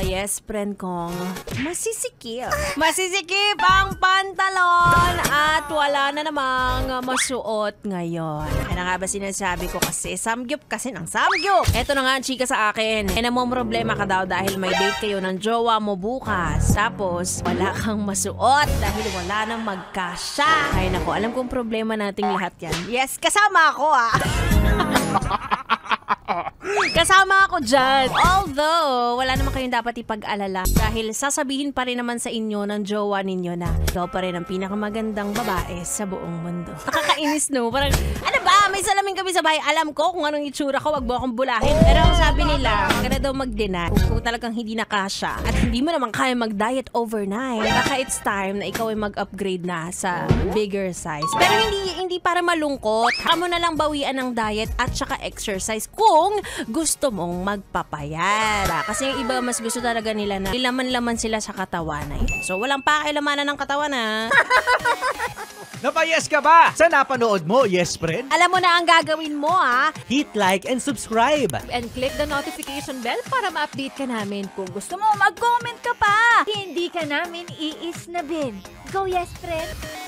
ka-yes friend kong masisikip. Masisikip ang pantalon at wala na namang masuot ngayon. Ano nga ba sinasabi ko kasi? Samgyup kasi ng samgyup. Eto na nga ang chika sa akin. Namomroblema ka daw dahil may date kayo ng jowa mo bukas. Tapos wala kang masuot dahil wala nang magkasya. Ay nako, alam kong problema nating lahat yan. Yes, kasama ako Kasama ako dyan. Although, wala naman kayong dapat ipag-alala dahil sasabihin pa rin naman sa inyo ng jowa ninyo na ikaw pa rin ang pinakamagandang babae sa buong mundo. Nakakainis no? Parang, ano ba? May salamin kami sa bahay. Alam ko kung anong itsura ko. Wag mo akong bulahin. Pero ang sabi nila, huwag ka na daw mag-deny kung talagang hindi nakasya at hindi mo naman kaya mag-diet overnight. Baka it's time na ikaw ay mag-upgrade na sa bigger size. Pero hindi para malungkot. Amo na lang bawian ng diet at saka exercise kung gusto mong magpapayat. Kasi yung iba mas gusto talaga nila na ilaman-laman sila sa katawan. So walang pakilamanan ng katawan Napayes ka ba sa napanood mo, yes friend? Alam mo na ang gagawin mo Hit like and subscribe. And click the notification bell para ma-update ka namin. Kung gusto mo, mag-comment ka pa. Hindi ka namin iisnabin. Go yes friend!